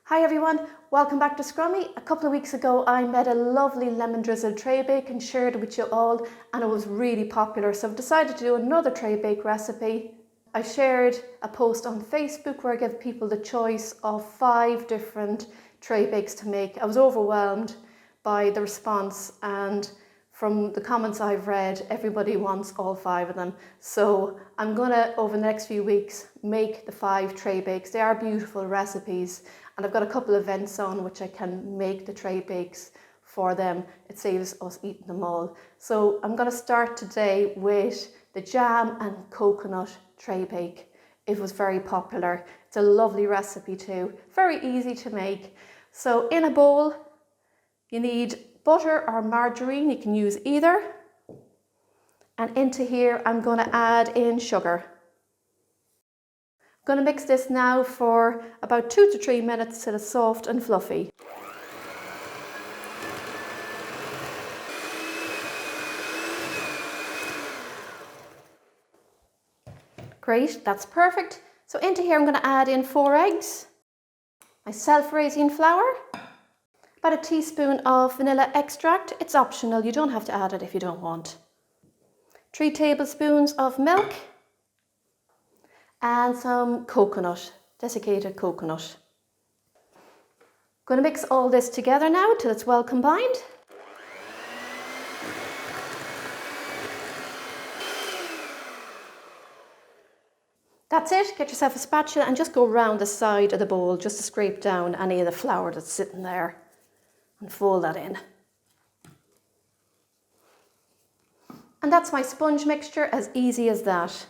Hi everyone, welcome back to Scrummy. A couple of weeks ago I made a lovely lemon drizzled tray bake and shared it with you all, and it was really popular, so I've decided to do another tray bake recipe. I shared a post on Facebook where I gave people the choice of 5 different tray bakes to make. I was overwhelmed by the response, and from the comments I've read, everybody wants all 5 of them. So I'm gonna, over the next few weeks, make the 5 tray bakes. They are beautiful recipes, and I've got a couple of events on which I can make the tray bakes for them. It saves us eating them all. So I'm gonna start today with the jam and coconut tray bake. It was very popular. It's a lovely recipe too, very easy to make. So in a bowl, you need butter or margarine, you can use either. And into here, I'm going to add in sugar. I'm going to mix this now for about 2 to 3 minutes till it's soft and fluffy. Great, that's perfect. So into here, I'm going to add in 4 eggs, my self-raising flour, about a teaspoon of vanilla extract. It's optional, you don't have to add it if you don't want. 3 tablespoons of milk and some coconut, desiccated coconut. I'm going to mix all this together now till it's well combined. That's it, get yourself a spatula and just go around the side of the bowl just to scrape down any of the flour that's sitting there and fold that in. And that's my sponge mixture, as easy as that. So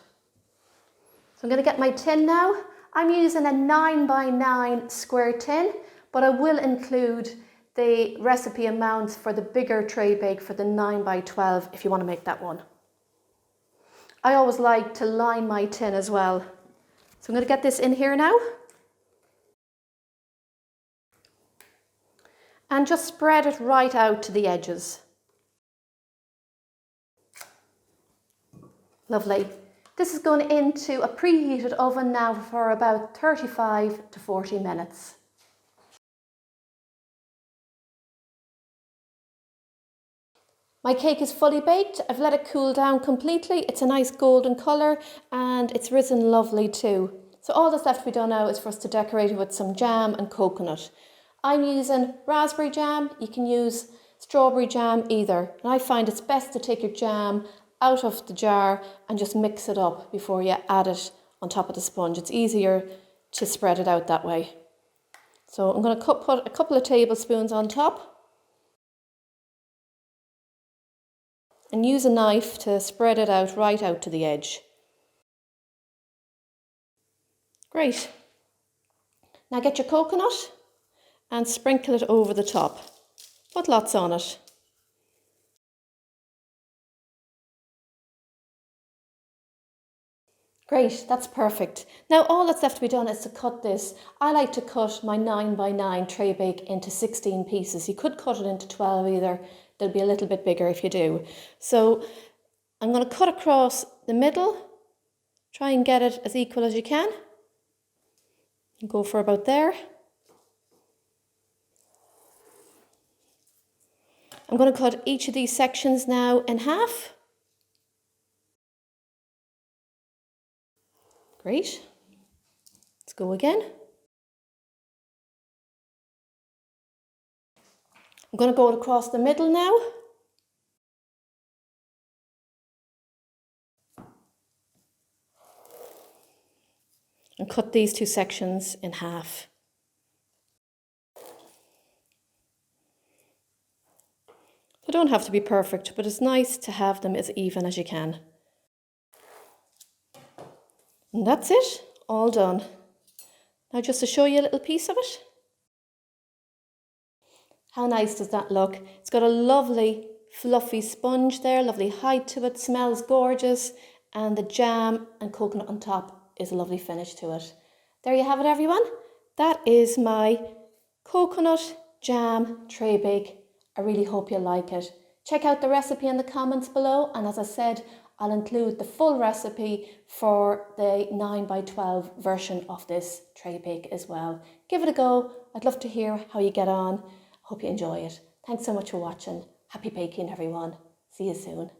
I'm going to get my tin now. I'm using a 9x9 square tin, but I will include the recipe amounts for the bigger tray bake for the 9x12 if you want to make that one. I always like to line my tin as well. So I'm going to get this in here now. And just spread it right out to the edges. Lovely. This is going into a preheated oven now for about 35 to 40 minutes. My cake is fully baked. I've let it cool down completely. It's a nice golden colour and it's risen lovely too. So all that's left to be done now is for us to decorate it with some jam and coconut. I'm using raspberry jam. You can use strawberry jam either. And I find it's best to take your jam out of the jar and just mix it up before you add it on top of the sponge. It's easier to spread it out that way. So I'm going to put a couple of tablespoons on top and use a knife to spread it out right out to the edge. Great. Now get your coconut and sprinkle it over the top. Put lots on it. Great, that's perfect. Now all that's left to be done is to cut this. I like to cut my 9x9 tray bake into 16 pieces. You could cut it into 12 either. They'll be a little bit bigger if you do. So I'm going to cut across the middle. Try and get it as equal as you can. And go for about there. I'm going to cut each of these sections now in half. Great. Let's go again. I'm going to go across the middle now. And cut these 2 sections in half. They don't have to be perfect, but it's nice to have them as even as you can. And that's it, all done. Now just to show you a little piece of it. How nice does that look? It's got a lovely fluffy sponge there, lovely height to it, smells gorgeous, and the jam and coconut on top is a lovely finish to it. There you have it everyone. That is my coconut jam tray bake. I really hope you like it. Check out the recipe in the comments below, and as I said, I'll include the full recipe for the 9x12 version of this tray bake as well. Give it a go. I'd love to hear how you get on. Hope you enjoy it. Thanks so much for watching. Happy baking, everyone. See you soon.